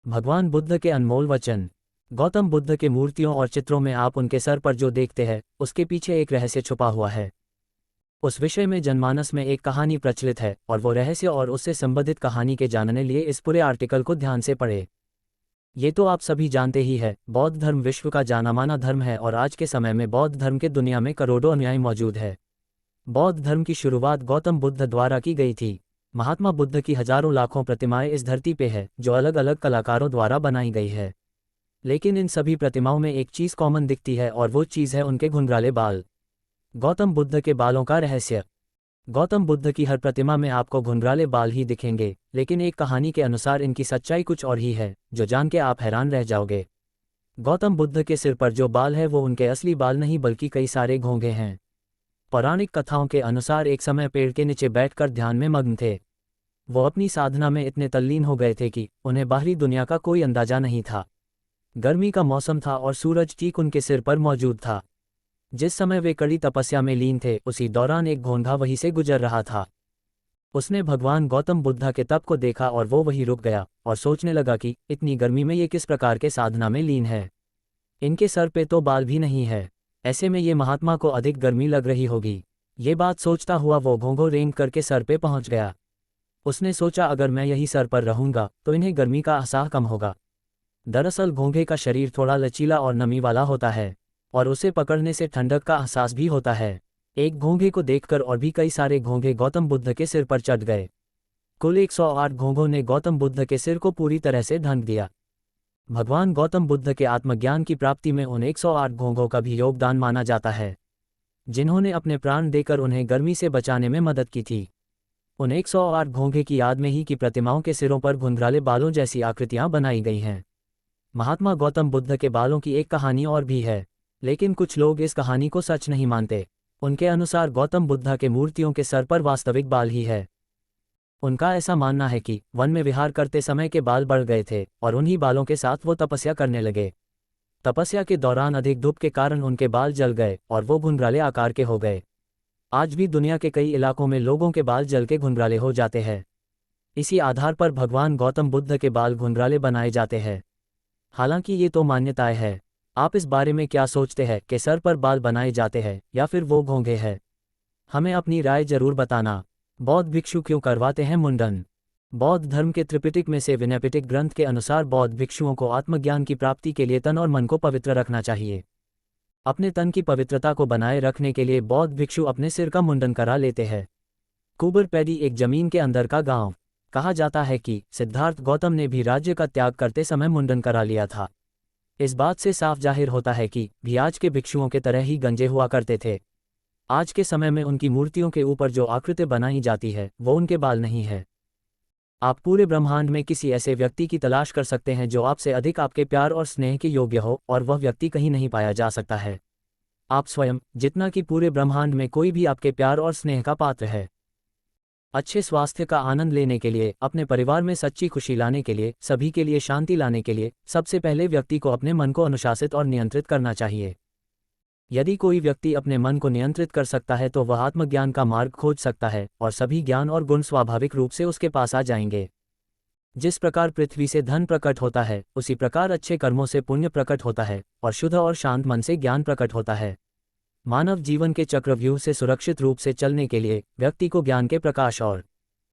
भगवान बुद्ध के अनमोल वचन। गौतम बुद्ध के मूर्तियों और चित्रों में आप उनके सर पर जो देखते हैं उसके पीछे एक रहस्य छुपा हुआ है। उस विषय में जनमानस में एक कहानी प्रचलित है और वो रहस्य और उससे संबंधित कहानी के जानने लिए इस पूरे आर्टिकल को ध्यान से पढ़े। ये तो आप सभी जानते ही है, बौद्ध धर्म विश्व का जाना माना धर्म है और आज के समय में बौद्ध धर्म के दुनिया में करोड़ों अनुयायी मौजूद है। बौद्ध धर्म की शुरुआत गौतम बुद्ध द्वारा की गई थी। महात्मा बुद्ध की हजारों लाखों प्रतिमाएं इस धरती पे है जो अलग अलग कलाकारों द्वारा बनाई गई है। लेकिन इन सभी प्रतिमाओं में एक चीज़ कॉमन दिखती है और वो चीज़ है उनके घुंघराले बाल। गौतम बुद्ध के बालों का रहस्य। गौतम बुद्ध की हर प्रतिमा में आपको घुंघराले बाल ही दिखेंगे, लेकिन एक कहानी के अनुसार इनकी सच्चाई कुछ और ही है जो जान के आप हैरान रह जाओगे। गौतम बुद्ध के सिर पर जो बाल है वो उनके असली बाल नहीं बल्कि कई सारे घोंघे हैं। पौराणिक कथाओं के अनुसार एक समय पेड़ के नीचे बैठकर ध्यान में मग्न थे। वो अपनी साधना में इतने तल्लीन हो गए थे कि उन्हें बाहरी दुनिया का कोई अंदाजा नहीं था। गर्मी का मौसम था और सूरज ठीक उनके सिर पर मौजूद था। जिस समय वे कड़ी तपस्या में लीन थे उसी दौरान एक घोंघा वहीं से गुजर रहा था। उसने भगवान गौतम बुद्ध के तप को देखा और वो वहीं रुक गया और सोचने लगा कि इतनी गर्मी में ये किस प्रकार के साधना में लीन है। इनके सर पे तो बाल भी नहीं है, ऐसे में ये महात्मा को अधिक गर्मी लग रही होगी। ये बात सोचता हुआ वो घोंघो रेंग करके सर पे पहुंच गया। उसने सोचा अगर मैं यही सर पर रहूंगा तो इन्हें गर्मी का एहसास कम होगा। दरअसल घोंघे का शरीर थोड़ा लचीला और नमी वाला होता है और उसे पकड़ने से ठंडक का एहसास भी होता है। एक घोंघे को देखकर और भी कई सारे घोंघे गौतम बुद्ध के सिर पर चढ़ गए। कुल 108 घोंघों ने गौतम बुद्ध के सिर को पूरी तरह से ढक दिया। भगवान गौतम बुद्ध के आत्मज्ञान की प्राप्ति में उन 108 घोंघों का भी योगदान माना जाता है, जिन्होंने अपने प्राण देकर उन्हें गर्मी से बचाने में मदद की थी। उन 108 घोंघे की याद में ही की प्रतिमाओं के सिरों पर घुंघराले बालों जैसी आकृतियां बनाई गई हैं। महात्मा गौतम बुद्ध के बालों की एक कहानी और भी है, लेकिन कुछ लोग इस कहानी को सच नहीं मानते। उनके अनुसार गौतम बुद्ध के मूर्तियों के सर पर वास्तविक बाल ही है। उनका ऐसा मानना है कि वन में विहार करते समय के बाल बढ़ गए थे और उन्हीं बालों के साथ वो तपस्या करने लगे। तपस्या के दौरान अधिक धूप के कारण उनके बाल जल गए और वो घुंघराले आकार के हो गए। आज भी दुनिया के कई इलाकों में लोगों के बाल जल के घुंघराले हो जाते हैं। इसी आधार पर भगवान गौतम बुद्ध के बाल घुंघराले बनाए जाते हैं। हालांकि ये तो मान्यताएं हैं। आप इस बारे में क्या सोचते हैं कि सर पर बाल बनाए जाते हैं या फिर वो घोंघे हैं? हमें अपनी राय जरूर बताना। बौद्ध भिक्षु क्यों करवाते हैं मुंडन? बौद्ध धर्म के त्रिपिटक में से विनयपिटक ग्रंथ के अनुसार बौद्ध भिक्षुओं को आत्मज्ञान की प्राप्ति के लिए तन और मन को पवित्र रखना चाहिए। अपने तन की पवित्रता को बनाए रखने के लिए बौद्ध भिक्षु अपने सिर का मुंडन करा लेते हैं। कुबरपैडी एक जमीन के अंदर का गांव। कहा जाता है कि सिद्धार्थ गौतम ने भी राज्य का त्याग करते समय मुंडन करा लिया था। इस बात से साफ जाहिर होता है कि भी आज के भिक्षुओं के तरह ही गंजे हुआ करते थे। आज के समय में उनकी मूर्तियों के ऊपर जो आकृति बनाई जाती है वो उनके बाल नहीं है। आप पूरे ब्रह्मांड में किसी ऐसे व्यक्ति की तलाश कर सकते हैं जो आपसे अधिक आपके प्यार और स्नेह के योग्य हो, और वह व्यक्ति कहीं नहीं पाया जा सकता है। आप स्वयं जितना कि पूरे ब्रह्मांड में कोई भी आपके प्यार और स्नेह का पात्र है। अच्छे स्वास्थ्य का आनंद लेने के लिए, अपने परिवार में सच्ची खुशी लाने के लिए, सभी के लिए शांति लाने के लिए सबसे पहले व्यक्ति को अपने मन को अनुशासित और नियंत्रित करना चाहिए। यदि कोई व्यक्ति अपने मन को नियंत्रित कर सकता है तो वह आत्मज्ञान का मार्ग खोज सकता है और सभी ज्ञान और गुण स्वाभाविक रूप से उसके पास आ जाएंगे। जिस प्रकार पृथ्वी से धन प्रकट होता है उसी प्रकार अच्छे कर्मों से पुण्य प्रकट होता है और शुद्ध और शांत मन से ज्ञान प्रकट होता है। मानव जीवन के चक्रव्यूह से सुरक्षित रूप से चलने के लिए व्यक्ति को ज्ञान के प्रकाश और